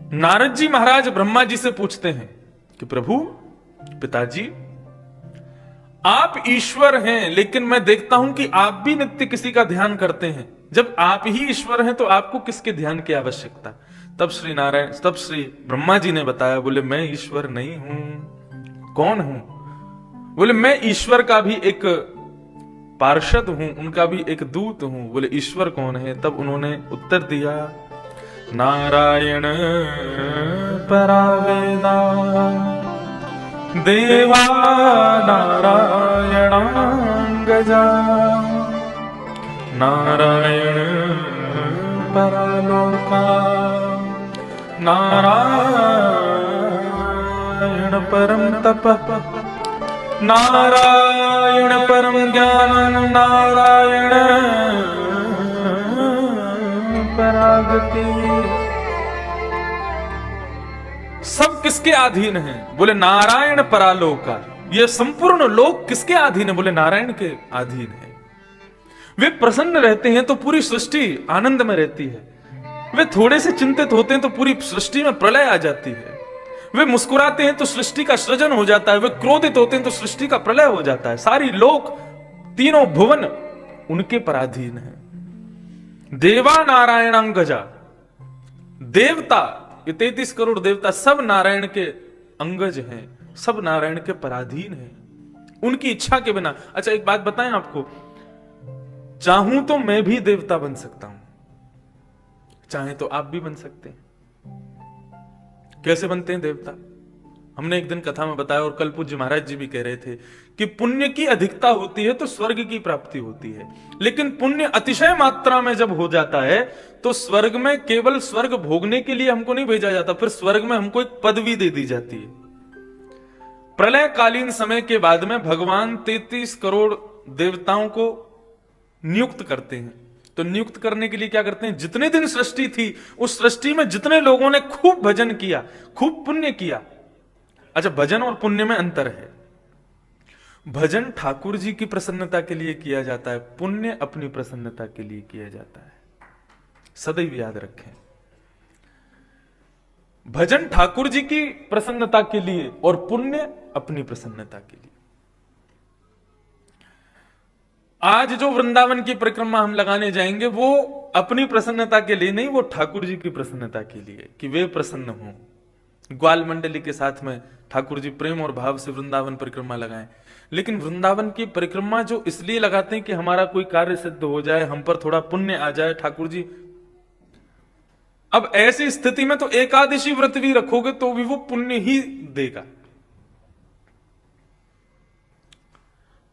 नारद जी महाराज ब्रह्मा जी से पूछते हैं कि प्रभु, पिताजी, आप ईश्वर हैं, लेकिन मैं देखता हूं कि आप भी नित्य किसी का ध्यान करते हैं। जब आप ही ईश्वर हैं तो आपको किसके ध्यान की आवश्यकता? तब श्री ब्रह्मा जी ने बताया, बोले मैं ईश्वर नहीं हूं। कौन हूं? बोले मैं ईश्वर का भी एक पार्षद हूं, उनका भी एक दूत हूं। बोले ईश्वर कौन है? तब उन्होंने उत्तर दिया, नारायण परावेदा देवा नारायणांगजा, नारायण परलोका, नारायण परम तप, नारायण परम ज्ञान, नारायण परागति। सब किसके अधीन है? बोले नारायण परालोका। ये संपूर्ण लोक किसके अधीन है? बोले नारायण के अधीन है। वे प्रसन्न रहते हैं तो पूरी सृष्टि आनंद में रहती है। वे थोड़े से चिंतित होते हैं तो पूरी सृष्टि में प्रलय आ जाती है। वे मुस्कुराते हैं तो सृष्टि का सृजन हो जाता है। वे क्रोधित होते हैं तो सृष्टि का प्रलय हो जाता है। सारी लोक, तीनों भुवन उनके पराधीन है। देवा नारायणांगजा, देवता, ये 33 करोड़ देवता सब नारायण के अंगज हैं, सब नारायण के पराधीन हैं, उनकी इच्छा के बिना। अच्छा एक बात बताएं आपको, चाहूं तो मैं भी देवता बन सकता हूं, चाहे तो आप भी बन सकते हैं। कैसे बनते हैं देवता? हमने एक दिन कथा में बताया, और कल पूज्य महाराज जी भी कह रहे थे कि पुण्य की अधिकता होती है तो स्वर्ग की प्राप्ति होती है, लेकिन पुण्य अतिशय मात्रा में जब हो जाता है तो स्वर्ग में केवल स्वर्ग भोगने के लिए हमको नहीं भेजा जाता, फिर स्वर्ग में हमको एक पदवी दे दी जाती है। प्रलय कालीन समय के बाद में भगवान 33 करोड़ देवताओं को नियुक्त करते हैं। तो नियुक्त करने के लिए क्या करते हैं? जितने दिन सृष्टि थी उस सृष्टि में जितने लोगों ने खूब भजन किया, खूब पुण्य किया। अच्छा, भजन और पुण्य में अंतर है। भजन ठाकुर जी की प्रसन्नता के लिए किया जाता है, पुण्य अपनी प्रसन्नता के लिए किया जाता है। सदैव याद रखें, भजन ठाकुर जी की प्रसन्नता के लिए और पुण्य अपनी प्रसन्नता के लिए। आज जो वृंदावन की परिक्रमा हम लगाने जाएंगे वो अपनी प्रसन्नता के लिए नहीं, वो ठाकुर जी की प्रसन्नता के लिए, कि वे प्रसन्न हों। ग्वाल मंडली के साथ में ठाकुर जी प्रेम और भाव से वृंदावन परिक्रमा लगाएं। लेकिन वृंदावन की परिक्रमा जो इसलिए लगाते हैं कि हमारा कोई कार्य सिद्ध हो जाए, हम पर थोड़ा पुण्य आ जाए। ठाकुर जी, अब ऐसी स्थिति में तो एकादशी व्रत भी रखोगे तो भी वो पुण्य ही देगा।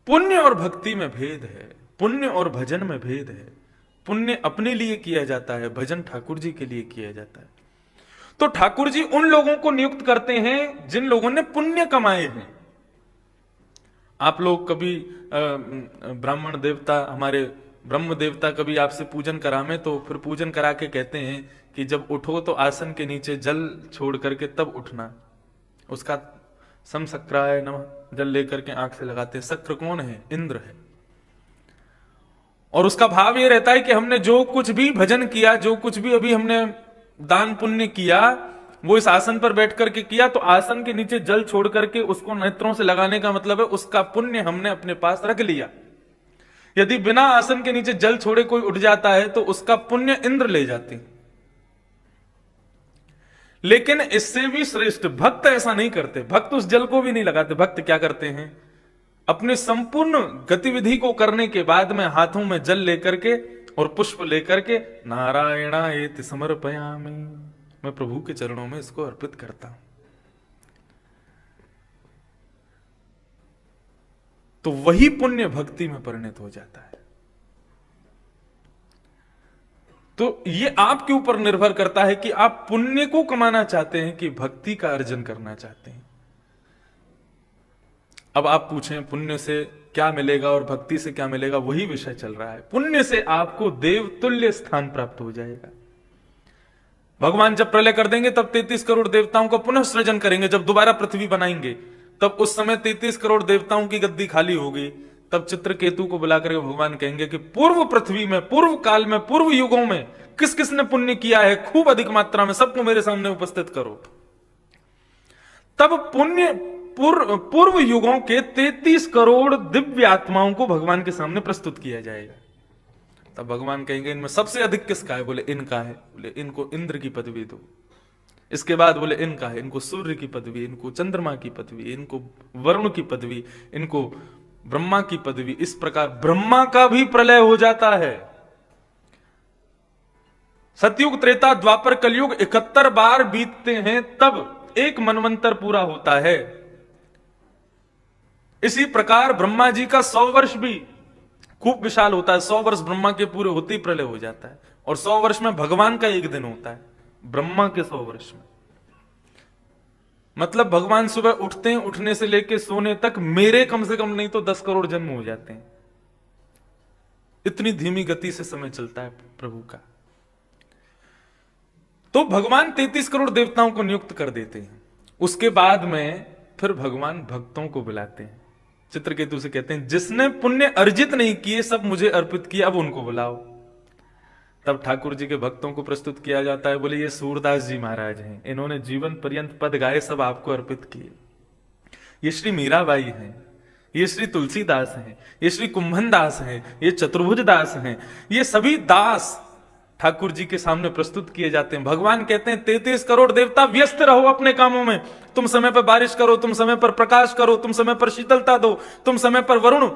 पुण्य और भक्ति में भेद है, पुण्य और भजन में भेद है। पुण्य अपने लिए किया जाता है, भजन ठाकुर जी के लिए किया जाता है। तो ठाकुर जी उन लोगों को नियुक्त करते हैं जिन लोगों ने पुण्य कमाए हैं। आप लोग कभी ब्राह्मण देवता, हमारे ब्रह्म देवता कभी आपसे पूजन करावे तो फिर पूजन करा के कहते हैं कि जब उठो तो आसन के नीचे जल छोड़ करके तब उठना। उसका सम शक्राय नमः जल लेकर के आंख से लगाते हैं। शक्र कौन है? इंद्र है। और उसका भाव ये रहता है कि हमने जो कुछ भी भजन किया, जो कुछ भी अभी हमने दान पुण्य किया, वो इस आसन पर बैठ करके किया, तो आसन के नीचे जल छोड़ करके उसको नेत्रों से लगाने का मतलब है उसका पुण्य हमने अपने पास रख लिया। यदि बिना आसन के नीचे जल छोड़े कोई उठ जाता है तो उसका पुण्य इंद्र ले जाते हैं। लेकिन इससे भी श्रेष्ठ भक्त ऐसा नहीं करते। भक्त उस जल को भी नहीं लगाते। भक्त क्या करते हैं? अपने संपूर्ण गतिविधि को करने के बाद में हाथों में जल लेकर के और पुष्प लेकर के नारायणायेति समर्पयामि, मैं प्रभु के चरणों में इसको अर्पित करता हूं। तो वही पुण्य भक्ति में परिणत हो जाता है। तो ये आपके ऊपर निर्भर करता है कि आप पुण्य को कमाना चाहते हैं कि भक्ति का अर्जन करना चाहते हैं। अब आप पूछें पुण्य से क्या मिलेगा और भक्ति से क्या मिलेगा, वही विषय चल रहा है। पुण्य से आपको देवतुल्य स्थान प्राप्त हो जाएगा। भगवान जब प्रलय कर देंगे तब 33 करोड़ देवताओं का पुनः सृजन करेंगे। जब दोबारा पृथ्वी बनाएंगे तब उस समय 33 करोड़ देवताओं की गद्दी खाली होगी, तब चित्रकेतु को बुला करके भगवान कहेंगे कि पूर्व पृथ्वी में, पूर्व काल में, पूर्व युगों में किस किसने पुण्य किया है खूब अधिक मात्रा में, सबको मेरे सामने उपस्थित करो। तब पुण्य पूर्व युगों के 33 करोड़ दिव्य आत्माओं को भगवान के सामने प्रस्तुत किया जाएगा। तब भगवान कहेंगे इनमें सबसे अधिक किसका है? बोले इनका है। बोले इनको इंद्र की पदवी दो। इसके बाद बोले इनका है, इनको सूर्य की पदवी, इनको चंद्रमा की पदवी, इनको वरुण की पदवी, इनको ब्रह्मा की पदवी। इस प्रकार ब्रह्मा का भी प्रलय हो जाता है। सतयुग, त्रेता, द्वापर, कलयुग 71 बार बीतते हैं, तब एक मनवंतर पूरा होता है। इसी प्रकार ब्रह्मा जी का 100 वर्ष भी खूब विशाल होता है। 100 वर्ष ब्रह्मा के पूरे होते ही प्रलय हो जाता है, और 100 वर्ष में भगवान का एक दिन होता है, ब्रह्मा के 100 वर्ष में। मतलब भगवान सुबह उठते हैं, उठने से लेकर सोने तक मेरे कम से कम नहीं तो 10 करोड़ जन्म हो जाते हैं। इतनी धीमी गति से समय चलता है प्रभु का। तो भगवान 33 करोड़ देवताओं को नियुक्त कर देते हैं। उसके बाद में फिर भगवान भक्तों को बुलाते हैं। चित्रकेतु से कहते हैं जिसने पुण्य अर्जित नहीं किए सब मुझे अर्पित किए, अब उनको बुलाओ। तब ठाकुर जी के भक्तों को प्रस्तुत किया जाता है। बोले ये सूरदास जी महाराज हैं, इन्होंने जीवन पर्यंत पद गाए, सब आपको अर्पित किए। ये श्री मीराबाई हैं, ये श्री तुलसीदास हैं, ये श्री कुंभन दास हैं, ये चतुर्भुज दास हैं। ये सभी दास ठाकुर जी के सामने प्रस्तुत किए जाते हैं। भगवान कहते हैं 33 करोड़ देवता व्यस्त रहो अपने कामों में। तुम समय पर बारिश करो, तुम समय पर प्रकाश करो, तुम समय पर शीतलता दो, तुम समय पर वरुण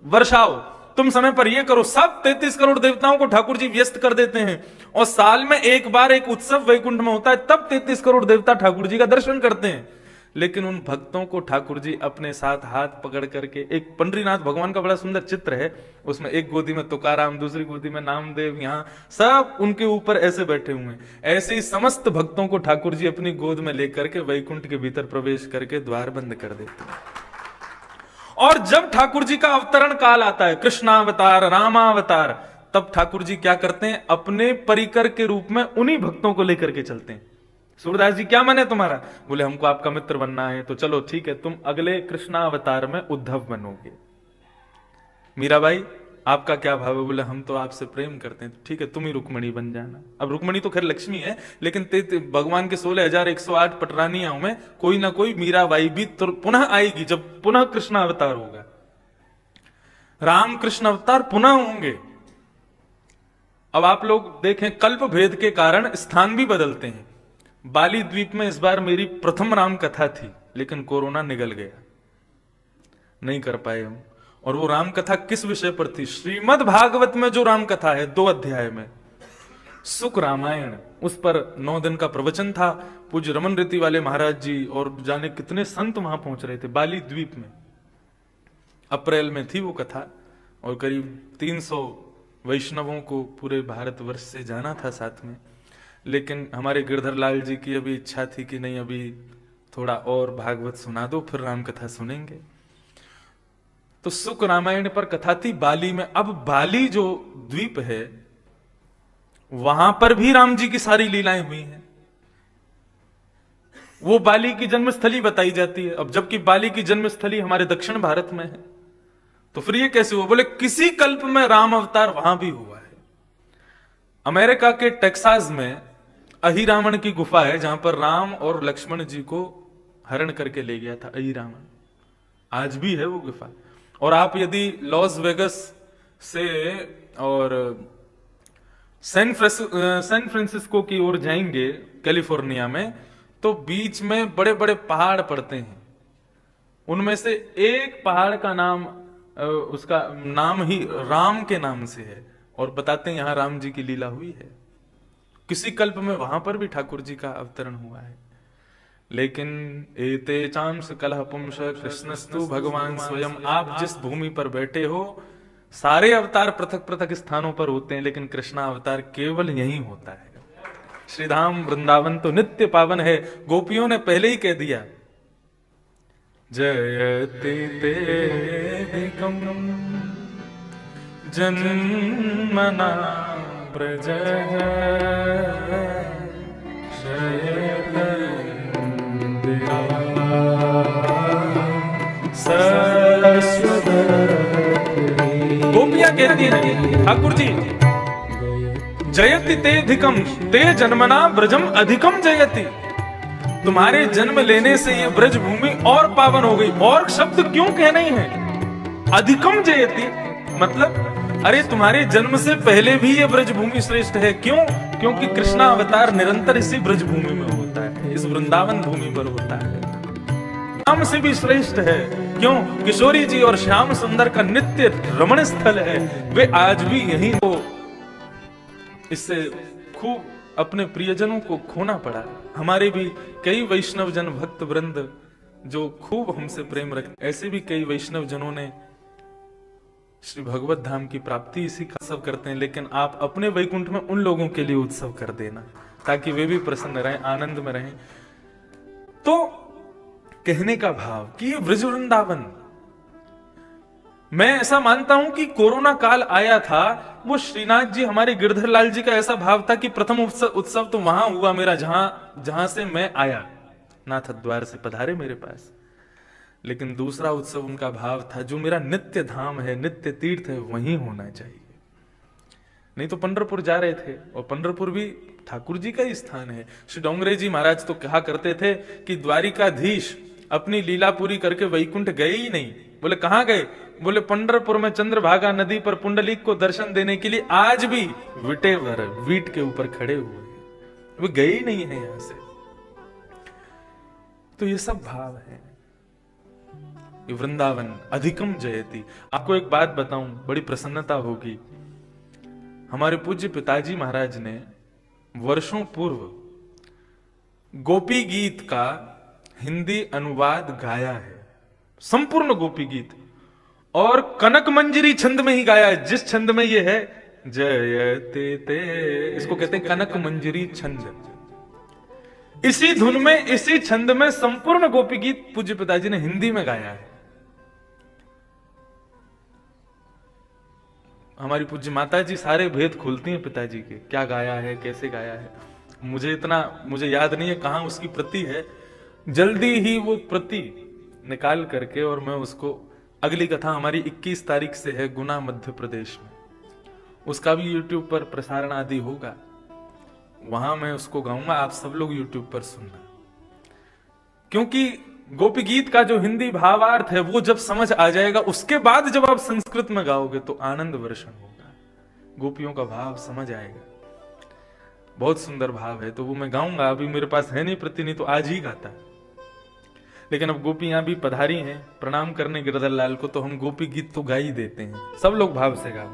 वर्षाओ, तुम समय पर ये करो। सब 33 करोड़ देवताओं को ठाकुर जी व्यस्त कर देते हैं। और साल में एक बार एक उत्सव वैकुंठ में होता है, तब 33 करोड़ देवता ठाकुर जी का दर्शन करते हैं। लेकिन उन भक्तों को ठाकुर जी अपने साथ हाथ पकड़ करके, एक पंडरीनाथ भगवान का बड़ा सुंदर चित्र है, उसमें एक गोदी में तुकाराम, दूसरी गोदी में नामदेव, यहाँ सब उनके ऊपर ऐसे बैठे हुए हैं। ऐसे ही समस्त भक्तों को ठाकुर जी अपनी गोद में लेकर के वैकुंठ के भीतर प्रवेश करके द्वार बंद कर देते हैं। और जब ठाकुर जी का अवतरण काल आता है, कृष्णावतार, रामावतार, तब ठाकुर जी क्या करते हैं? अपने परिकर के रूप में उन्हीं भक्तों को लेकर के चलते हैं। सूरदास जी क्या माने तुम्हारा? बोले हमको आपका मित्र बनना है, तो चलो ठीक है, तुम अगले कृष्णावतार में उद्धव बनोगे। मीराबाई आपका क्या भाव है? बोले हम तो आपसे प्रेम करते हैं। ठीक है, तुम ही रुक्मणी बन जाना। अब रुक्मणी तो खैर लक्ष्मी है, लेकिन भगवान के 16,108 पटरानियों में कोई ना कोई मीराबाई भी तो पुनः आएगी, जब पुनः कृष्णावतार होगा। राम कृष्ण अवतार पुनः होंगे। अब आप लोग देखें, कल्प भेद के कारण स्थान भी बदलते हैं। बाली द्वीप में इस बार मेरी प्रथम राम कथा थी, लेकिन कोरोना निगल गया, नहीं कर पाए हम। और वो राम कथा किस विषय पर थी? श्रीमद् भागवत में जो राम कथा है 2 अध्याय में, सुख रामायण, उस पर 9 दिन का प्रवचन था। पूज्य रमन रीति वाले महाराज जी और जाने कितने संत वहां पहुंच रहे थे बाली द्वीप में। अप्रैल में थी वो कथा, और करीब 300 वैष्णवों को पूरे भारतवर्ष से जाना था साथ में। लेकिन हमारे गिरधर लाल जी की अभी इच्छा थी कि नहीं, अभी थोड़ा और भागवत सुना दो, फिर राम कथा सुनेंगे। तो सुख रामायण पर कथा थी बाली में। अब बाली जो द्वीप है, वहां पर भी राम जी की सारी लीलाएं हुई हैं। वो बाली की जन्मस्थली बताई जाती है। अब जबकि बाली की जन्मस्थली हमारे दक्षिण भारत में है, तो फिर ये कैसे हुआ? बोले किसी कल्प में राम अवतार वहां भी हुआ है। अमेरिका के टेक्सास में अहिरावण की गुफा है, जहां पर राम और लक्ष्मण जी को हरण करके ले गया था अहिरावण। आज भी है वो गुफा। और आप यदि लॉस वेगस से और सैन फ्रांसिस्को की ओर जाएंगे कैलिफोर्निया में, तो बीच में बड़े बड़े पहाड़ पड़ते हैं। उनमें से एक पहाड़ का नाम, उसका नाम ही राम के नाम से है, और बताते हैं यहां राम जी की लीला हुई है। किसी कल्प में वहां पर भी ठाकुर जी का अवतरण हुआ है। लेकिन एते चांस कलह पुंस कृष्णस्तु भगवान स्वयं। आप जिस भूमि पर बैठे हो, सारे अवतार पृथक पृथक स्थानों पर होते हैं, लेकिन कृष्णा अवतार केवल यही होता है। श्रीधाम वृंदावन तो नित्य पावन है। गोपियों ने पहले ही कह दिया, जयते तेधिकं जन्मना प्रज सरस्वती कहती है ठाकुर जी, जयति तेधिकम ते जन्मना ब्रजम अधिकम जयति। तुम्हारे जन्म लेने से ये ब्रज भूमि और पावन हो गई। और शब्द क्यों कहना ही है, अधिकम जयति मतलब अरे तुम्हारे जन्म से पहले भी ये ब्रज भूमि श्रेष्ठ है। क्यों? क्योंकि कृष्णा अवतार निरंतर इसी ब्रज भूमि में होता है, इस वृंदावन भूमि पर होता है। श्याम से भी श्रेष्ठ है। क्यों? किशोरी जी और श्याम सुंदर का नित्य रमण स्थल है, वे आज भी यहीं हो। इससे खूब अपने प्रियजनों को खोना पड़ा। हमारे भी कई वैष्णव जन भक्त वृंद जो खूब हमसे प्रेम रखते, ऐसे भी कई वैष्णव जनों ने श्री भगवत धाम की प्राप्ति इसी का उत्सव करते हैं। लेकिन आप अपने वैकुंठ में उन लोगों के लिए उत्सव कर देना, ताकि वे भी प्रसन्न रहें, आनंद में रहें। तो कहने का भाव कि ये ब्रज वृंदावन, मैं ऐसा मानता हूं कि कोरोना काल आया था, वो श्रीनाथ जी हमारे गिरधर लाल जी का ऐसा भाव था कि प्रथम उत्सव तो वहां हुआ मेरा, जहां से मैं आया, नाथ द्वार से पधारे मेरे पास। लेकिन दूसरा उत्सव उनका भाव था, जो मेरा नित्य धाम है, नित्य तीर्थ है, वहीं होना चाहिए। नहीं तो पंढरपुर जा रहे थे, और पंढरपुर भी ठाकुर जी का ही स्थान है। श्री डोंगरे जी महाराज तो कहा करते थे कि द्वारिकाधीश अपनी लीला पूरी करके वैकुंठ गए ही नहीं। बोले कहां गए? बोले पंढरपुर में चंद्रभागा नदी पर पुंडलीक को दर्शन देने के लिए आज भी वीट के ऊपर खड़े हुए हैं, वो गए ही नहीं है यहां से। तो ये सब भाव है। वृंदावन अधिकम जयति। आपको एक बात बताऊं, बड़ी प्रसन्नता होगी। हमारे पूज्य पिताजी महाराज ने वर्षों पूर्व गोपी गीत का हिंदी अनुवाद गाया है, संपूर्ण गोपी गीत, और कनक मंजरी छंद में ही गाया है। जिस छंद में ये है जयते ते, इसको कहते हैं कनक मंजरी छंद। इसी धुन में, इसी छंद में संपूर्ण गोपी गीत पूज्य पिताजी ने हिंदी में गाया है। हमारी पूज्य माता जी सारे भेद खोलती हैं पिताजी के, क्या गाया है, कैसे गाया है। मुझे याद नहीं है कहां उसकी प्रति है। जल्दी ही वो प्रति निकाल करके, और मैं उसको, अगली कथा हमारी 21 तारीख से है गुना मध्य प्रदेश में, उसका भी YouTube पर प्रसारण आदि होगा, वहां मैं उसको गाऊंगा। आप सब लोग YouTube पर सुनना, क्योंकि गोपी गीत का जो हिंदी भावार्थ है वो जब समझ आ जाएगा, उसके बाद जब आप संस्कृत में गाओगे तो आनंद वर्षण होगा, गोपियों का भाव समझ आएगा। बहुत सुंदर भाव है, तो वो मैं गाऊंगा। अभी मेरे पास है नहीं प्रति, नहीं तो आज ही गाता। लेकिन अब गोपियां भी पधारी हैं प्रणाम करने गिरधर लाल को, तो हम गोपी गीत तो गा ही देते हैं। सब लोग भाव से गाओ।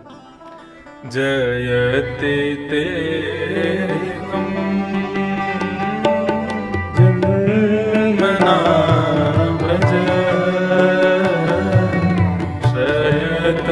जयते तेरिकम जन्मना ब्रज शयत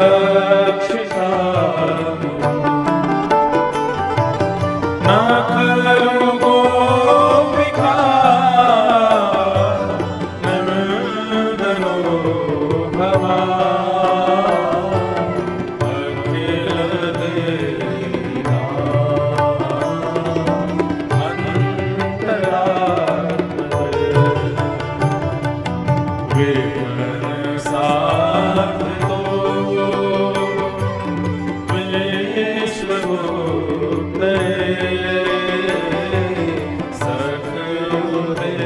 रक्षिता न खलु गोपिका नन्दनो भवा अखिल देवा विघ्न साधितो विश्वभूतये सखदेवा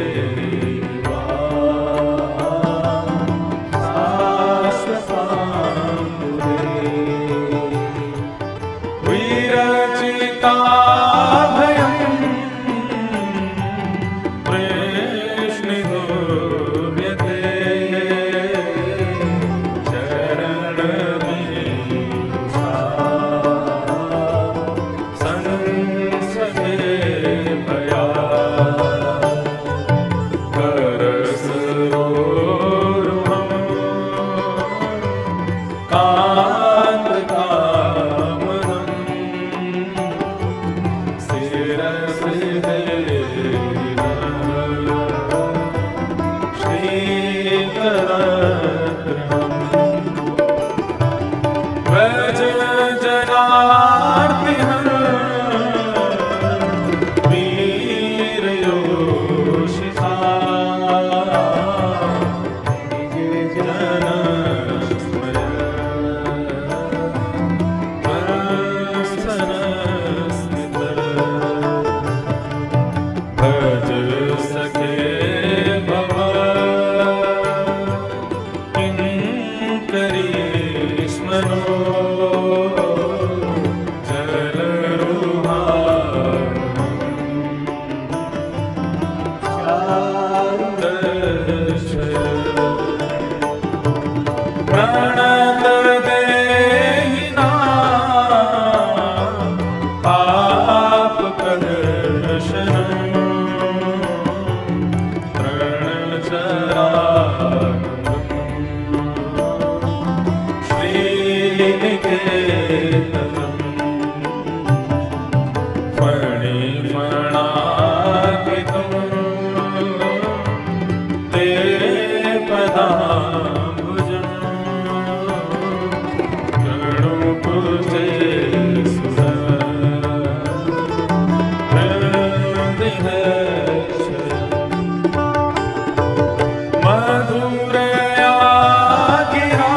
शाश्वताम्बुदे विरचिताभयम् प्रेष्णिगुर्यते चरणमीशा संसदे भया करसरोरुहम् कान्तकामदम् व्रज जनार्तिहं वीरयोषिता भज सखे भव किंकरीष्मनो प्रणत देहिना पाप कर्षणम् प्रणचरानन्दम् श्रीनिकेतनम् फणिफणार्पितम् ते पदाम्बुजम् गणुकुजे मधुरया गिरा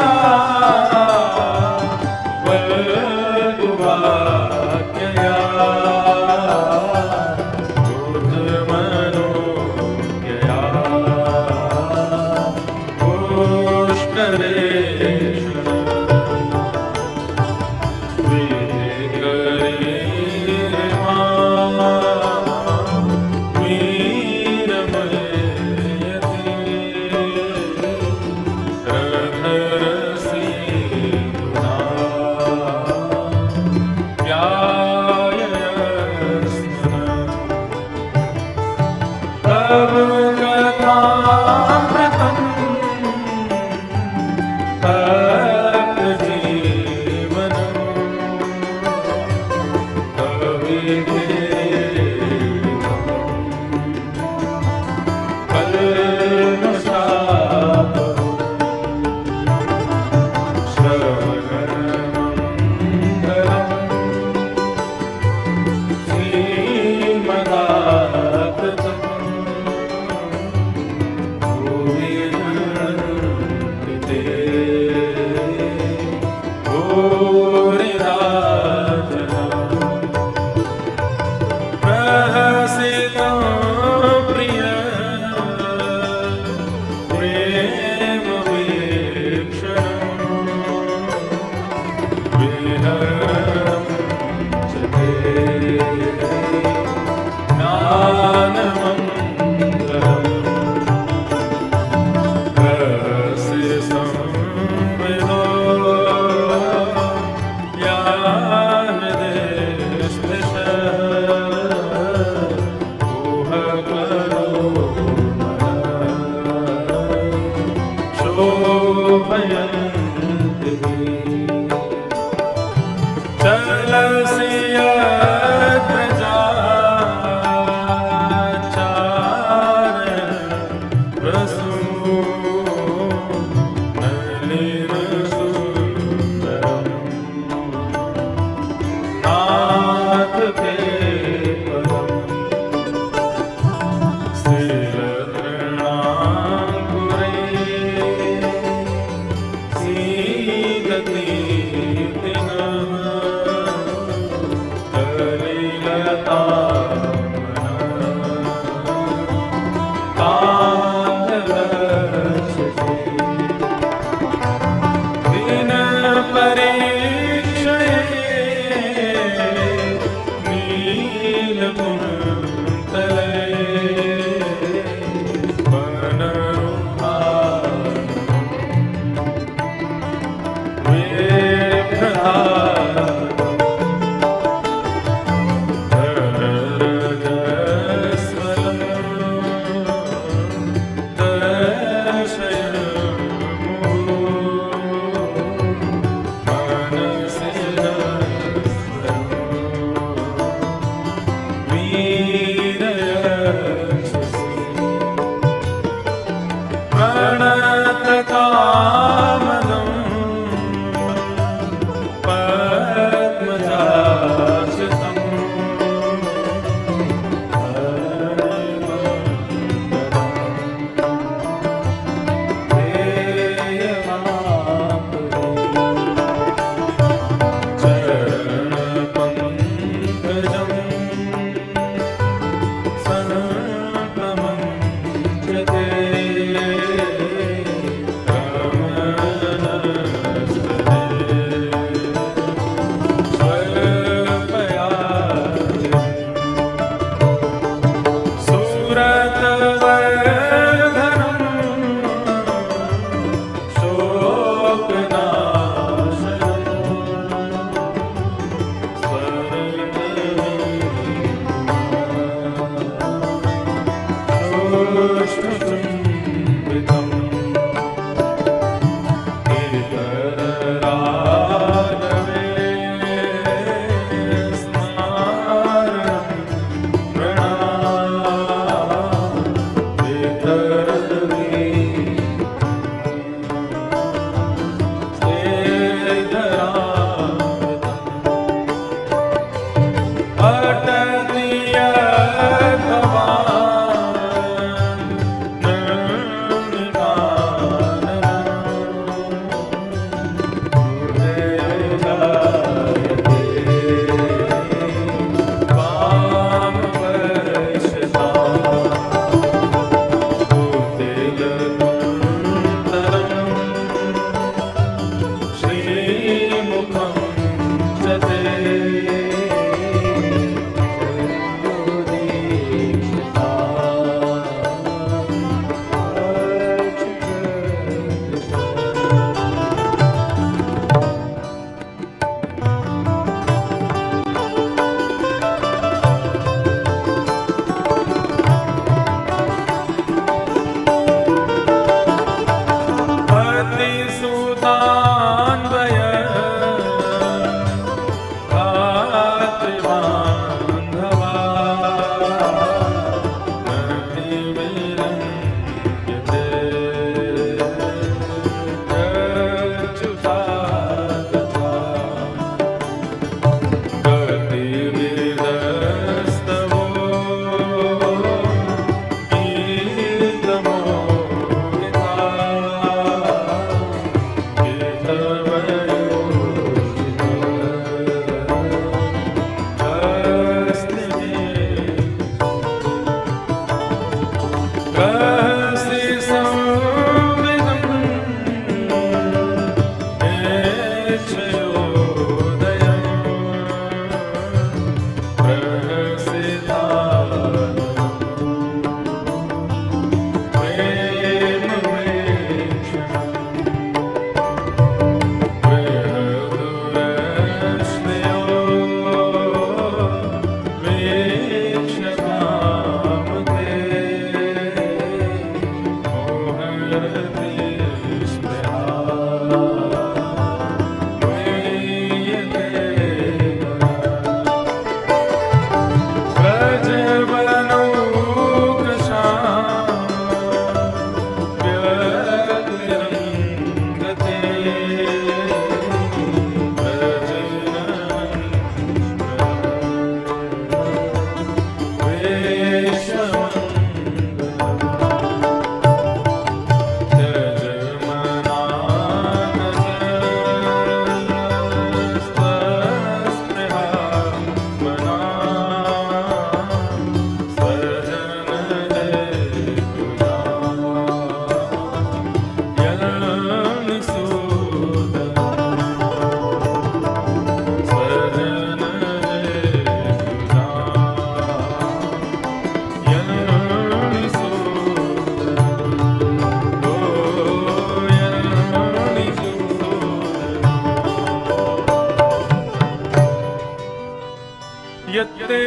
यत्ते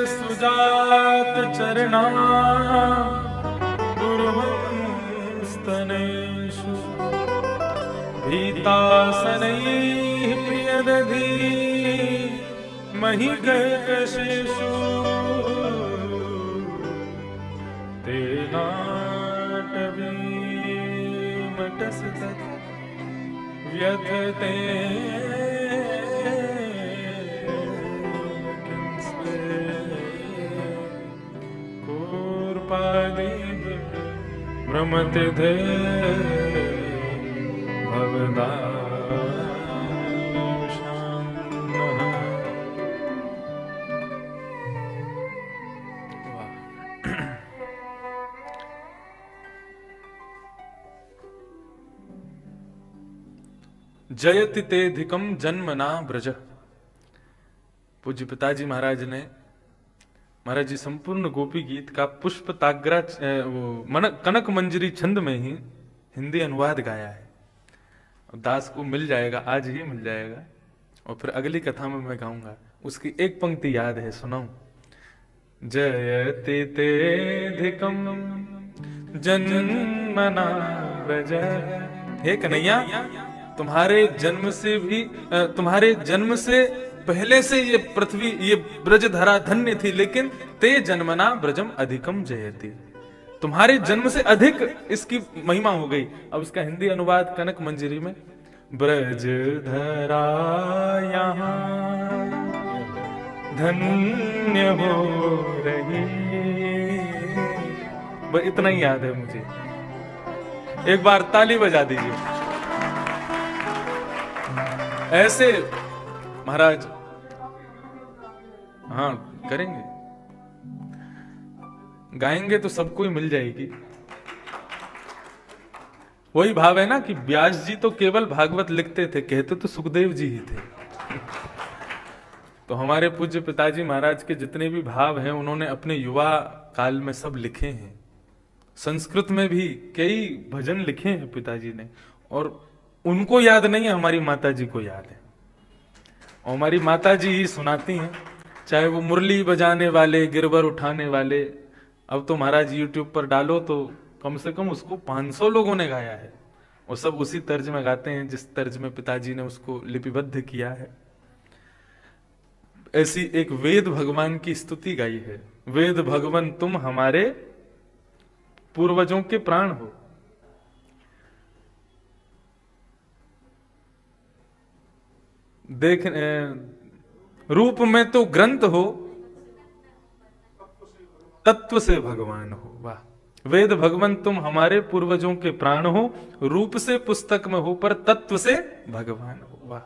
सुजात चरणा स्तनेषु भीतासनैः प्रियदधी महिकर्कशेषु तेनाटवीमटसतत् व्यथते भ्रमते धे भवदाशानः। जयति तेधिकम जन्मना ब्रज। पूज्य पिताजी महाराज ने महाराज जी संपूर्ण गोपी गीत का पुष्प ताग्रा कनक मंजरी छंद में ही हिंदी अनुवाद गाया है। दास को मिल जाएगा, आज ही मिल जाएगा, और फिर अगली कथा में मैं गाऊंगा। उसकी एक पंक्ति याद है, सुनाऊं। जयति तेधिकम जन्मना ब्रज। हे कन्हैया, तुम्हारे जन्म से पहले से ये पृथ्वी, ये ब्रज धरा धन्य थी, लेकिन ते जन्मना ब्रजम अधिकम जयति। तुम्हारे जन्म से अधिक इसकी महिमा हो गई। अब इसका हिंदी अनुवाद कनक मंजरी में। ब्रज धरा यहाँ धन्य हो रही। बस इतना ही याद है मुझे। एक बार ताली बजा दीजिए। ऐसे महाराज, हाँ करेंगे, गाएंगे तो सबको ही मिल जाएगी। वही भाव है ना कि व्यास जी तो केवल भागवत लिखते थे, कहते तो सुखदेव जी ही थे। तो हमारे पूज्य पिताजी महाराज के जितने भी भाव हैं, उन्होंने अपने युवा काल में सब लिखे हैं। संस्कृत में भी कई भजन लिखे हैं पिताजी ने, और उनको याद नहीं है, हमारी माता जी को याद है, और हमारी माता जी ही सुनाती हैं। चाहे वो मुरली बजाने वाले, गिरवर उठाने वाले। अब तो महाराज यूट्यूब पर डालो तो कम से कम उसको 500 लोगों ने गाया है, और सब उसी तर्ज में गाते हैं जिस तर्ज में पिताजी ने उसको लिपिबद्ध किया है। ऐसी एक वेद भगवान की स्तुति गाई है। वेद भगवान तुम हमारे पूर्वजों के प्राण हो। देख, रूप में तो ग्रंथ हो, तत्व से भगवान हो। वाह। वेद भगवान तुम हमारे पूर्वजों के प्राण हो, रूप से पुस्तक में हो, पर तत्व से भगवान हो। वाह।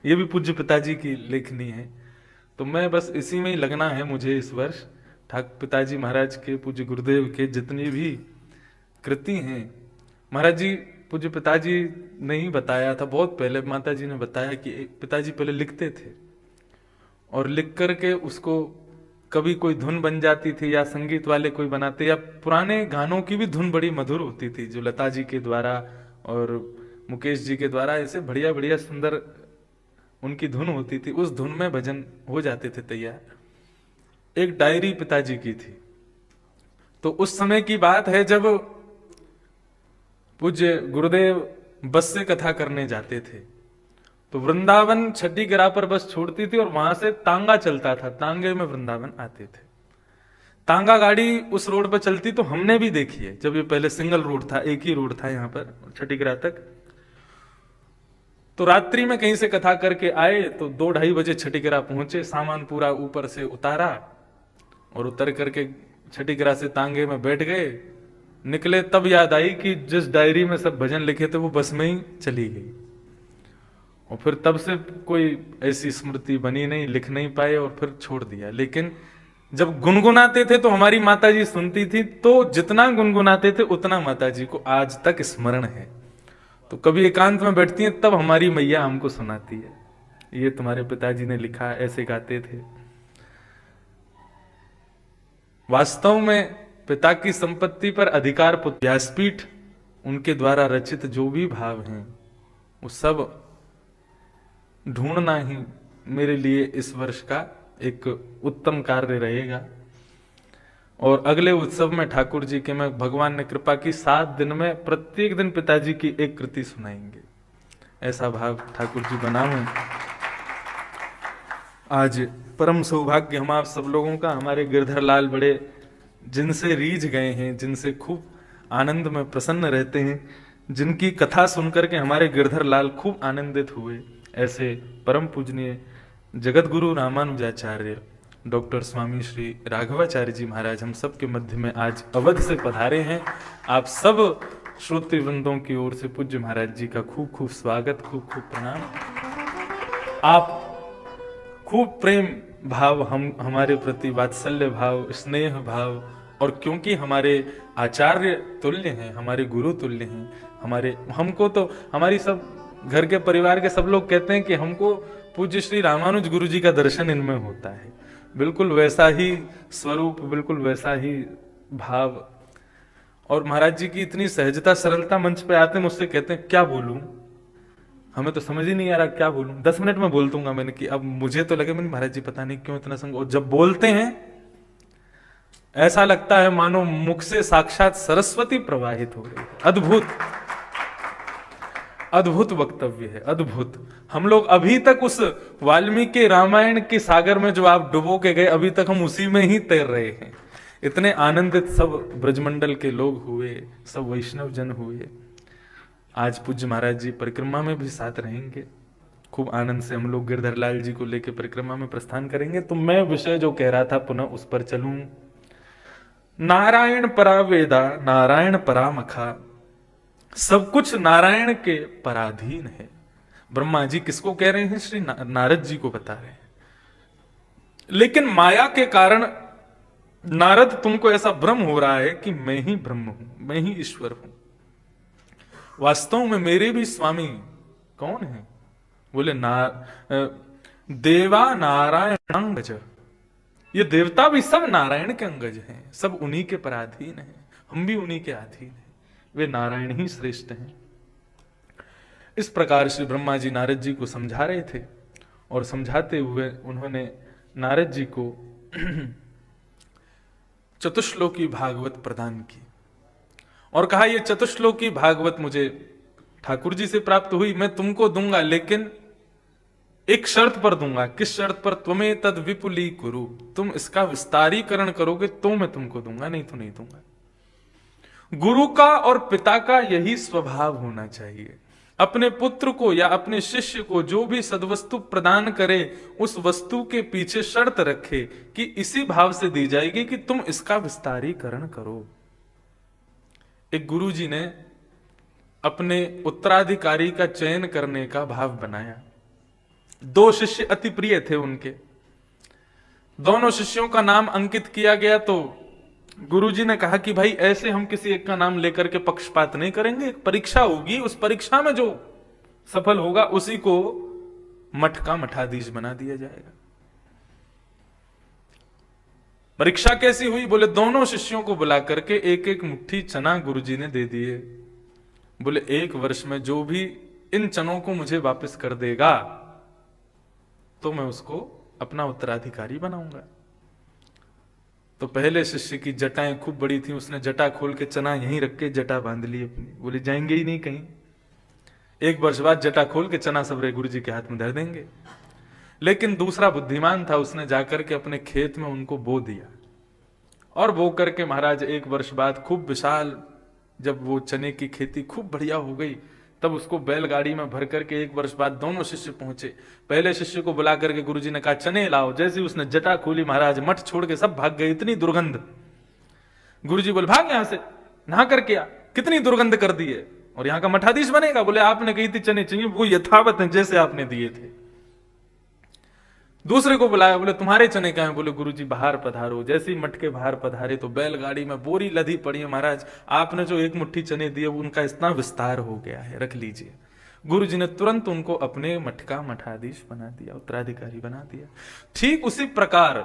ये भी पूज्य पिताजी की लेखनी है। तो मैं बस इसी में ही लगना है मुझे इस वर्ष। ठाकुर पिताजी महाराज के, पूज्य गुरुदेव के जितनी भी कृति हैं, महाराज जी पूज्य पिताजी ने ही बताया था बहुत पहले। माता जी ने बताया कि पिताजी पहले लिखते थे, और लिख करके उसको कभी कोई धुन बन जाती थी, या संगीत वाले कोई बनाते, या पुराने गानों की भी धुन बड़ी मधुर होती थी, जो लता जी के द्वारा और मुकेश जी के द्वारा ऐसे बढ़िया बढ़िया सुंदर उनकी धुन होती थी। उस धुन में भजन हो जाते थे तैयार। एक डायरी पिताजी की थी। तो उस समय की बात है जब पूज्य गुरुदेव बस से कथा करने जाते थे, तो वृंदावन छठी गिरा पर बस छोड़ती थी, और वहां से तांगा चलता था। तांगे में वृंदावन आते थे। तांगा गाड़ी उस रोड पर चलती तो हमने भी देखी है, जब ये पहले सिंगल रोड था, एक ही रोड था यहाँ पर छठी गिरा तक। तो रात्रि में कहीं से कथा करके आए तो 2-2:30 बजे छठी गिरा पहुंचे। सामान पूरा ऊपर से उतारा, और उतर करके छठी गिरा से तांगे में बैठ गए। निकले तब याद आई कि जिस डायरी में सब भजन लिखे थे वो बस में ही चली गई। और फिर तब से कोई ऐसी स्मृति बनी नहीं, लिख नहीं पाए, और फिर छोड़ दिया। लेकिन जब गुनगुनाते थे तो हमारी माताजी सुनती थी, तो जितना गुनगुनाते थे उतना माताजी को आज तक स्मरण है। तो कभी एकांत में बैठती हैं तब हमारी मैया हमको सुनाती है, ये तुम्हारे पिताजी ने लिखा, ऐसे गाते थे। वास्तव में पिता की संपत्ति पर अधिकार व्यासपीठ, उनके द्वारा रचित जो भी भाव हैं वो सब ढूंढना ही मेरे लिए इस वर्ष का एक उत्तम कार्य रहेगा। और अगले उत्सव में ठाकुर जी के में भगवान ने कृपा की 7 दिन में प्रत्येक दिन पिताजी की एक कृति सुनाएंगे, ऐसा भाव ठाकुर जी बनावे। आज परम सौभाग्य हम आप सब लोगों का, हमारे गिरधर लाल बड़े जिनसे रीझ गए हैं, जिनसे खूब आनंद में प्रसन्न रहते हैं, जिनकी कथा सुनकर के हमारे गिरधर लाल खूब आनंदित हुए, ऐसे परम पूजनीय जगत गुरु रामानुजाचार्य डॉक्टर स्वामी श्री राघवाचार्य जी महाराज हम सब के मध्य में आज अवध से पधारे हैं। आप सब श्रोत्री वृंदों की ओर से पूज्य महाराज जी का खूब खूब स्वागत, खूब खूब प्रणाम। आप खूब प्रेम भाव, हम हमारे प्रति वात्सल्य भाव, स्नेह भाव, और क्योंकि हमारे आचार्य तुल्य हैं, हमारे गुरु तुल्य हैं, हमको तो हमारी सब घर के परिवार के सब लोग कहते हैं कि हमको पूज्य श्री रामानुज गुरु जी का दर्शन इनमें होता है। बिल्कुल वैसा ही स्वरूप, बिल्कुल वैसा ही भाव। और महाराज जी की इतनी सहजता सरलता, मंच पे आते हैं मुझसे कहते हैं क्या बोलूं, हमें तो समझ ही नहीं आ रहा क्या बोलूं, 10 मिनट में बोल दूंगा। मैंने कि अब मुझे तो लगे मैंने महाराज जी पता नहीं क्यों इतना संग, और जब बोलते हैं ऐसा लगता है मानो मुख से साक्षात सरस्वती प्रवाहित हो रही है। अद्भुत अद्भुत वक्तव्य है, अद्भुत। हम लोग अभी तक उस वाल्मीकि रामायण के सागर में जो आप डुबो के गए, अभी तक हम उसी में ही तैर रहे हैं। इतने आनंदित सब ब्रजमंडल के लोग हुए, सब वैष्णव जन हुए। आज पूज्य महाराज जी परिक्रमा में भी साथ रहेंगे। खूब आनंद से हम लोग गिरधर लाल जी को लेकर परिक्रमा में प्रस्थान करेंगे। तो मैं विषय जो कह रहा था पुनः उस पर चलूं। नारायण परा वेदा, नारायण परा मखा, सब कुछ नारायण के पराधीन है। ब्रह्मा जी किसको कह रहे हैं? श्री नारद जी को बता रहे हैं। लेकिन माया के कारण नारद तुमको ऐसा भ्रम हो रहा है कि मैं ही ब्रह्म हूं, मैं ही ईश्वर हूं। वास्तव में मेरे भी स्वामी कौन है? बोले देवा नारायणांगज, ये देवता भी सब नारायण के अंगज हैं, सब उन्हीं के पराधीन हैं, हम भी उन्हीं के अधीन हैं, वे नारायण ही श्रेष्ठ हैं। इस प्रकार श्री ब्रह्मा जी नारद जी को समझा रहे थे, और समझाते हुए उन्होंने नारद जी को चतुश्लोकी भागवत प्रदान की और कहा ये चतुश्लोकी भागवत मुझे ठाकुर जी से प्राप्त हुई, मैं तुमको दूंगा, लेकिन एक शर्त पर दूंगा। किस शर्त पर? त्वमें तद विपुली कुरु, तुम इसका विस्तारीकरण करोगे तो मैं तुमको दूंगा, नहीं तो नहीं दूंगा। गुरु का और पिता का यही स्वभाव होना चाहिए। अपने पुत्र को या अपने शिष्य को जो भी सद्वस्तु प्रदान करे, उस वस्तु के पीछे शर्त रखे कि इसी भाव से दी जाएगी कि तुम इसका विस्तारीकरण करो। एक गुरु जी ने अपने उत्तराधिकारी का चयन करने का भाव बनाया। 2 शिष्य अति प्रिय थे उनके, दोनों शिष्यों का नाम अंकित किया गया। तो गुरुजी ने कहा कि भाई ऐसे हम किसी एक का नाम लेकर के पक्षपात नहीं करेंगे, एक परीक्षा होगी, उस परीक्षा में जो सफल होगा उसी को मठ का मठाधीश बना दिया जाएगा। परीक्षा कैसी हुई? बोले दोनों शिष्यों को बुला करके एक एक मुट्ठी चना गुरुजी ने दे दिए। बोले 1 वर्ष में जो भी इन चनों को मुझे वापस कर देगा तो मैं उसको अपना उत्तराधिकारी बनाऊंगा। तो पहले शिष्य की जटाएं खूब बड़ी थी, उसने जटा खोल के चना यहीं रख के जटा बांध ली अपनी। बोले जाएंगे ही नहीं कहीं। 1 वर्ष बाद जटा खोल के चना सबरे गुरु जी के हाथ में धर देंगे। लेकिन दूसरा बुद्धिमान था, उसने जाकर के अपने खेत में उनको बो दिया, और बो करके महाराज 1 वर्ष बाद खूब विशाल, जब वो चने की खेती खूब बढ़िया हो गई, तब उसको बैलगाड़ी में भर करके 1 वर्ष बाद दोनों शिष्य पहुंचे। पहले शिष्य को बुला करके गुरुजी ने कहा चने लाओ। जैसे उसने जटा खोली, महाराज मठ छोड़ के सब भाग गए, इतनी दुर्गंध। गुरुजी बोले भाग यहां से, नहा करके आ, कितनी दुर्गंध कर दी है, और यहां का मठाधीश बनेगा। बोले आपने कही थी चने चाहिए, वो यथावत है जैसे आपने दिए थे। दूसरे को बुलाया, बोले तुम्हारे चने कहां हैं? बोले गुरुजी बाहर पधारो। जैसे ही मठ के बाहर पधारे तो बैलगाड़ी में बोरी लदी पड़ी है, महाराज आपने जो 1 मुट्ठी चने दिए उनका इतना विस्तार हो गया है, रख लीजिए। गुरुजी ने तुरंत उनको अपने मठ का मठाधीश बना दिया, उत्तराधिकारी बना दिया। ठीक उसी प्रकार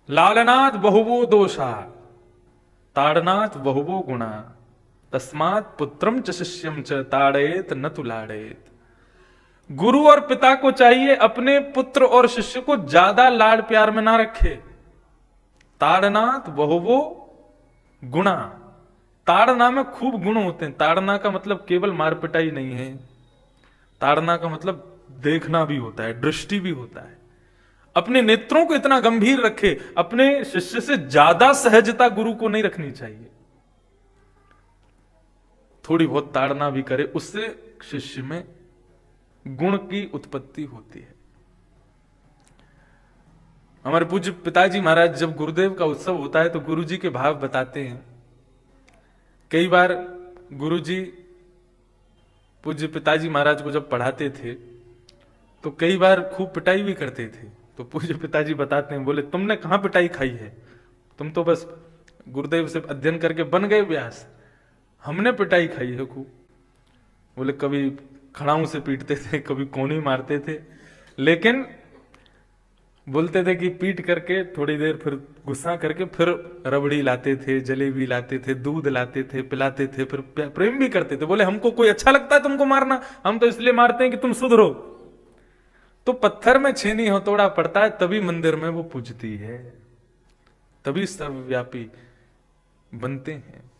लालनाथ बहुवो दोषा, ताड़नाथ बहुवो गुणा, तस्मात् पुत्रम च शिष्यम च ताड़येत न तु लाड़येत। गुरु और पिता को चाहिए अपने पुत्र और शिष्य को ज्यादा लाड़ प्यार में ना रखे। ताड़नात बहुवो गुणा, ताड़ना में खूब गुण होते हैं। ताड़ना का मतलब केवल मार पिटाई नहीं है, ताड़ना का मतलब देखना भी होता है, दृष्टि भी होता है। अपने नेत्रों को इतना गंभीर रखे, अपने शिष्य से ज्यादा सहजता गुरु को नहीं रखनी चाहिए। थोड़ी बहुत ताड़ना भी करे, उससे शिष्य में गुण की उत्पत्ति होती है। हमारे पूज्य पिताजी महाराज जब गुरुदेव का उत्सव होता है तो गुरुजी के भाव बताते हैं। कई बार गुरुजी पूज्य पिताजी महाराज को जब पढ़ाते थे तो कई बार खूब पिटाई भी करते थे। तो पूज्य पिताजी बताते हैं, बोले तुमने कहां पिटाई खाई है, तुम तो बस गुरुदेव से अध्ययन करके बन गए व्यास, हमने पिटाई खाई है खूब। बोले कभी खड़ाऊ से पीटते थे, कभी कोनी मारते थे, लेकिन बोलते थे कि पीट करके थोड़ी देर फिर गुस्सा करके फिर रबड़ी लाते थे, जलेबी लाते थे, दूध लाते थे, पिलाते थे, फिर प्रेम भी करते थे। बोले हमको कोई अच्छा लगता है तुमको मारना, हम तो इसलिए मारते हैं कि तुम सुधरो। तो पत्थर में छेनी हथौड़ा पड़ता है तभी मंदिर में वो पूजती है, तभी सर्वव्यापी बनते हैं।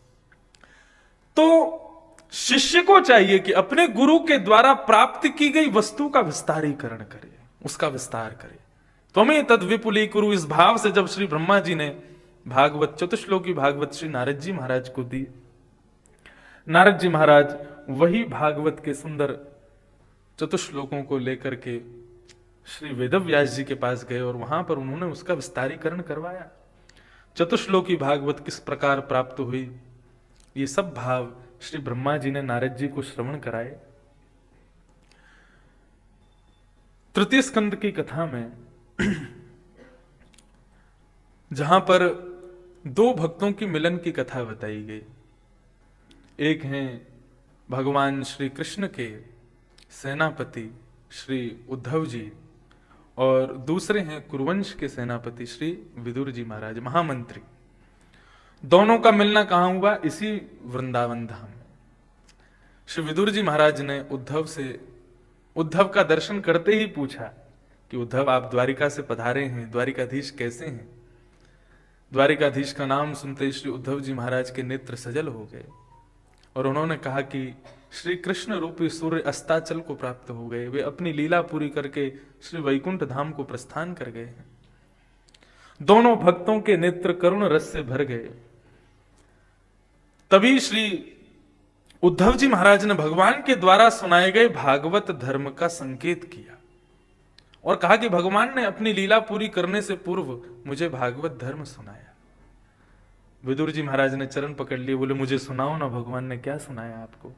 तो शिष्य को चाहिए कि अपने गुरु के द्वारा प्राप्त की गई वस्तु का विस्तारीकरण करे, उसका विस्तार करे। त्वमें तद विपुली कुरु, इस भाव से जब श्री ब्रह्मा जी ने भागवत चतुश्लोकी भागवत श्री नारद जी महाराज को दी, नारद जी महाराज वही भागवत के सुंदर चतुश्लोकों को लेकर के श्री वेदव्यास जी के पास गए और वहां पर उन्होंने उसका विस्तारीकरण करवाया। चतुश्लोकी भागवत किस प्रकार प्राप्त हुई, ये सब भाव श्री ब्रह्मा जी ने नारद जी को श्रवण कराए। तृतीय स्कंद की कथा में जहां पर दो भक्तों की मिलन की कथा बताई गई, एक हैं भगवान श्री कृष्ण के सेनापति श्री उद्धव जी और दूसरे हैं कुरुवंश के सेनापति श्री विदुर जी महाराज, महामंत्री। दोनों का मिलना कहां हुआ, इसी वृंदावन धाम में। श्री विदुर जी महाराज ने उद्धव से, उद्धव का दर्शन करते ही पूछा कि उद्धव आप द्वारिका से पधारे हैं, द्वारिकाधीश कैसे हैं। द्वारिकाधीश का नाम सुनते ही श्री उद्धव जी महाराज के नेत्र सजल हो गए और उन्होंने कहा कि श्री कृष्ण रूपी सूर्य अस्ताचल को प्राप्त हो गए, वे अपनी लीला पूरी करके श्री वैकुंठ धाम को प्रस्थान कर गए हैं। दोनों भक्तों के नेत्र करुण रस से भर गए। तभी श्री उद्धव जी महाराज ने भगवान के द्वारा सुनाए गए भागवत धर्म का संकेत किया और कहा कि भगवान ने अपनी लीला पूरी करने से पूर्व मुझे भागवत धर्म सुनाया। विदुर जी महाराज ने चरण पकड़ लिए, बोले मुझे सुनाओ ना, भगवान ने क्या सुनाया आपको।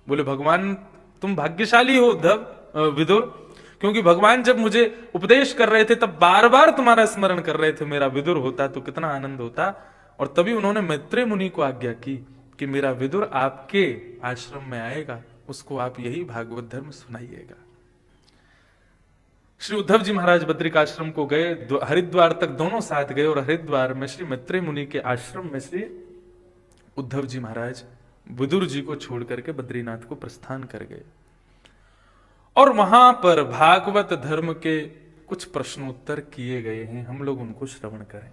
बोले भगवान तुम भाग्यशाली हो उद्धव विदुर, क्योंकि भगवान जब मुझे उपदेश कर रहे थे तब बार बार तुम्हारा स्मरण कर रहे थे, मेरा विदुर होता तो कितना आनंद होता। और तभी उन्होंने मैत्रेय मुनि को आज्ञा की कि मेरा विदुर आपके आश्रम में आएगा, उसको आप यही भागवत धर्म सुनाइएगा। श्री उद्धव जी महाराज बद्रिकाश्रम को गए, हरिद्वार तक दोनों साथ गए और हरिद्वार में श्री मैत्रेय मुनि के आश्रम में श्री उद्धव जी महाराज विदुर जी को छोड़ करके बद्रीनाथ को प्रस्थान कर गए और वहां पर भागवत धर्म के कुछ प्रश्नोत्तर किए गए हैं, हम लोग उनको श्रवण करें।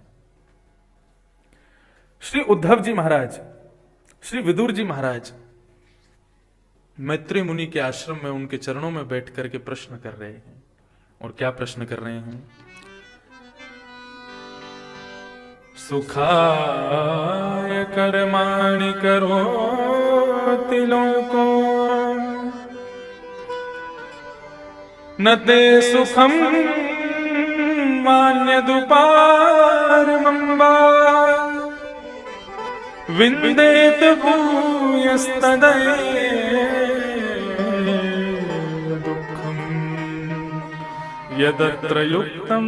श्री उद्धव जी महाराज, श्री विदुर जी महाराज मैत्रेय मुनि के आश्रम में उनके चरणों में बैठ करके प्रश्न कर रहे हैं। और क्या प्रश्न कर रहे हैं? सुखाय कर्माणि करोति लोको न ते सुखम मान्यदुपारमं वा विन्देत भूयस्तदैव दुःखम् यदत्र युक्तं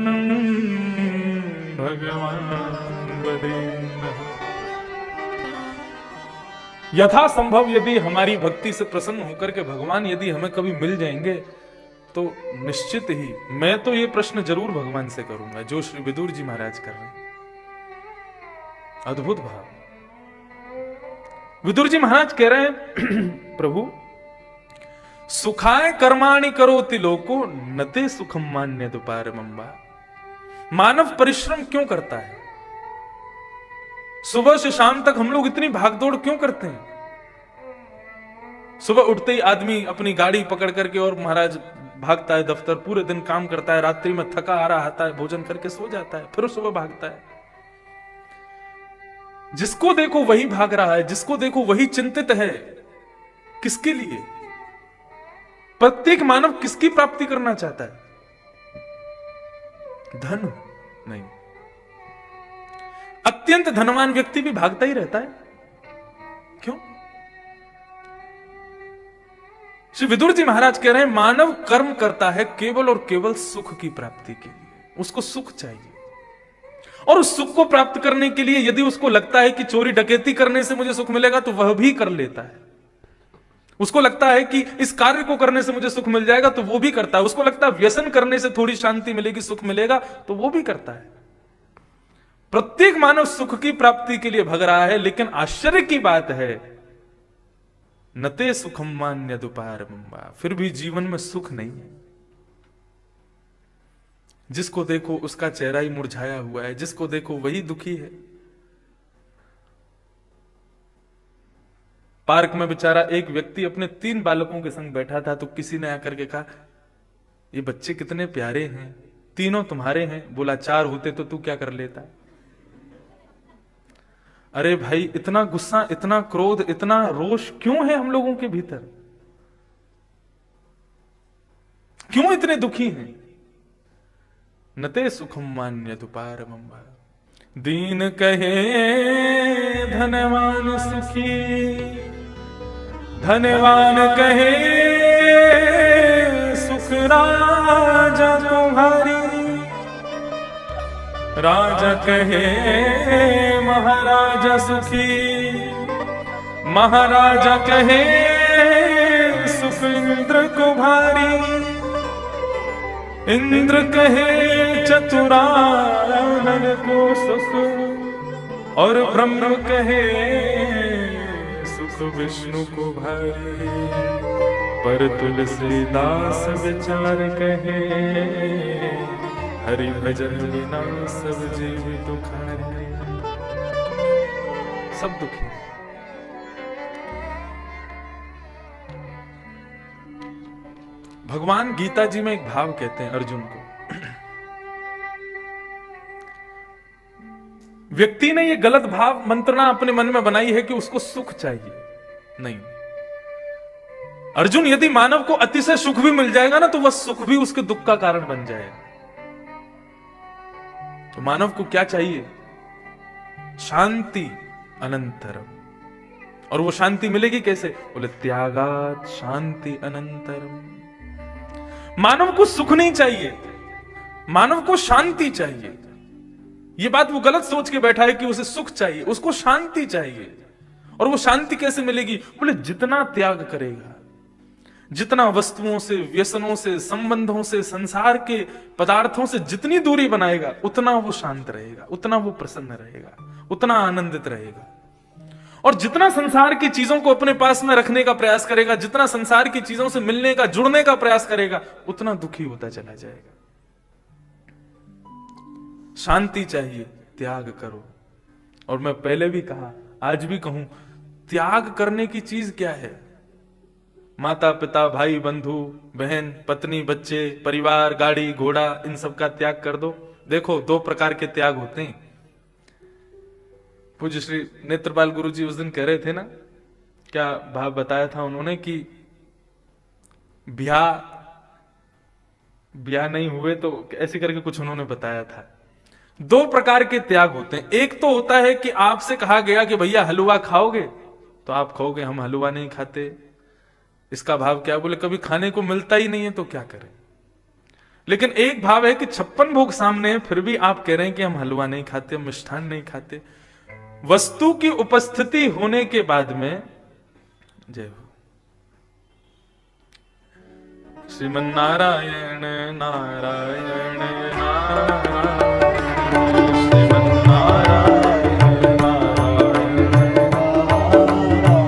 भगवान् वदेन्नः। यथा संभव यदि हमारी भक्ति से प्रसन्न होकर के भगवान यदि हमें कभी मिल जाएंगे तो निश्चित ही मैं तो ये प्रश्न जरूर भगवान से करूंगा जो श्री विदुर जी महाराज कर रहे हैं। अद्भुत भाव। विदुर जी महाराज कह रहे हैं प्रभु सुखाय कर्माणि करोति लोको नते सुखम मान्य दुपारमंबा। मानव परिश्रम क्यों करता है? सुबह से शाम तक हम लोग इतनी भागदौड़ क्यों करते हैं? सुबह उठते ही आदमी अपनी गाड़ी पकड़ करके और महाराज भागता है दफ्तर, पूरे दिन काम करता है, रात्रि में थका आ रहा आता है, भोजन करके सो जाता है, फिर सुबह भागता है। जिसको देखो वही भाग रहा है, जिसको देखो वही चिंतित है। किसके लिए? प्रत्येक मानव किसकी प्राप्ति करना चाहता है? धन नहीं। अत्यंत धनवान व्यक्ति भी भागता ही रहता है। क्यों? श्री विदुर जी महाराज कह रहे हैं मानव कर्म करता है केवल और केवल सुख की प्राप्ति के लिए। उसको सुख चाहिए, और उस सुख को प्राप्त करने के लिए यदि उसको लगता है कि चोरी डकैती करने से मुझे सुख मिलेगा तो वह भी कर लेता है। उसको लगता है कि इस कार्य को करने से मुझे सुख मिल जाएगा तो वो भी करता है। उसको लगता है व्यसन करने से थोड़ी शांति मिलेगी, सुख मिलेगा, तो वो भी करता है। प्रत्येक मानव सुख की प्राप्ति के लिए भग रहा है, लेकिन आश्चर्य की बात है नते सुखम मान्य दुपारमंबा, फिर भी जीवन में सुख नहीं है। जिसको देखो उसका चेहरा ही मुरझाया हुआ है, जिसको देखो वही दुखी है। पार्क में बेचारा एक व्यक्ति अपने 3 बालकों के संग बैठा था, तो किसी ने आकर के कहा ये बच्चे कितने प्यारे हैं, तीनों तुम्हारे हैं। बोला 4 होते तो तू क्या कर लेता? अरे भाई, इतना गुस्सा, इतना क्रोध, इतना रोष क्यों है हम लोगों के भीतर? क्यों इतने दुखी हैं? नते सुखम मान्य दुपारमंबा। दीन कहे धनवान सुखी, धनवान कहे सुख राजा तुम्हारी, राजा कहे महाराजा सुखी, महाराजा कहे सुख इंद्र को भारी, इंद्र कहे चतुरानन को सुख, और ब्रह्म कहे सुख विष्णु को भारी। पर तुलसीदास विचार कहे हरि भजन बिना सब जीव दुखारे। सब दुखी। भगवान गीता जी में एक भाव कहते हैं अर्जुन को। व्यक्ति ने ये गलत भाव मंत्रणा अपने मन में बनाई है कि उसको सुख चाहिए। नहीं, अर्जुन, यदि मानव को अतिशय सुख भी मिल जाएगा ना, तो वह सुख भी उसके दुख का कारण बन जाएगा। तो मानव को क्या चाहिए? शांति अनंतरम। और वो शांति मिलेगी कैसे? बोले त्यागात शांति अनंतरम। मानव को सुख नहीं चाहिए, मानव को शांति चाहिए। ये बात वो गलत सोच के बैठा है कि उसे सुख चाहिए, उसको शांति चाहिए। और वो शांति कैसे मिलेगी? बोले जितना त्याग करेगा, जितना वस्तुओं से, व्यसनों से, संबंधों से, संसार के पदार्थों से जितनी दूरी बनाएगा, उतना वो शांत रहेगा, उतना वो प्रसन्न रहेगा, उतना आनंदित रहेगा। और जितना संसार की चीजों को अपने पास में रखने का प्रयास करेगा, जितना संसार की चीजों से मिलने का, जुड़ने का प्रयास करेगा, उतना दुखी होता चला जाएगा। शांति चाहिए, त्याग करो। और मैं पहले भी कहा, आज भी कहूं, त्याग करने की चीज क्या है? माता पिता, भाई बंधु, बहन, पत्नी, बच्चे, परिवार, गाड़ी, घोड़ा, इन सब का त्याग कर दो। देखो, 2 प्रकार के त्याग होते हैं। पूज्य श्री नेत्रपाल गुरु जी उस दिन कह रहे थे ना, क्या भाव बताया था उन्होंने कि ब्याह नहीं हुए तो ऐसे करके कुछ उन्होंने बताया था। 2 प्रकार के त्याग होते हैं। एक तो होता है कि आपसे कहा गया कि भैया हलवा खाओगे, तो आप खाओगे, हम हलवा नहीं खाते। इसका भाव क्या? बोले कभी खाने को मिलता ही नहीं है तो क्या करें। लेकिन एक भाव है कि 56 भोग सामने है, फिर भी आप कह रहे हैं कि हम हलवा नहीं खाते, हम मिष्ठान नहीं खाते। वस्तु की उपस्थिति होने के बाद में, जय हो श्रीमन नारायण नारायण नारायण, श्रीमन नारायण नारायण नारायण।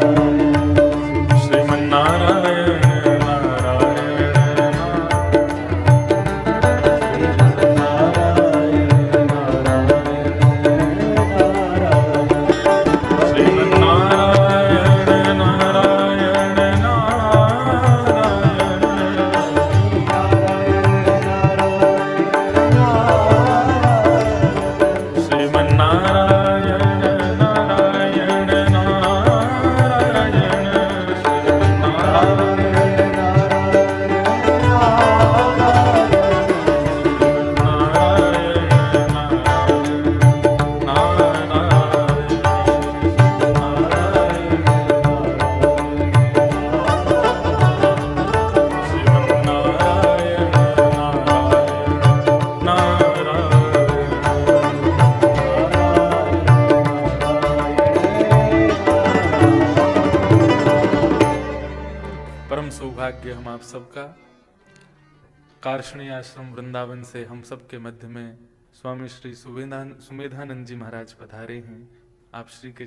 सौभाग्य हम आप सबका। कार्षणी आश्रम वृंदावन से हम सबके मध्य में स्वामी श्री सुमेधानंद जी महाराज पधारे हैं। आप श्री के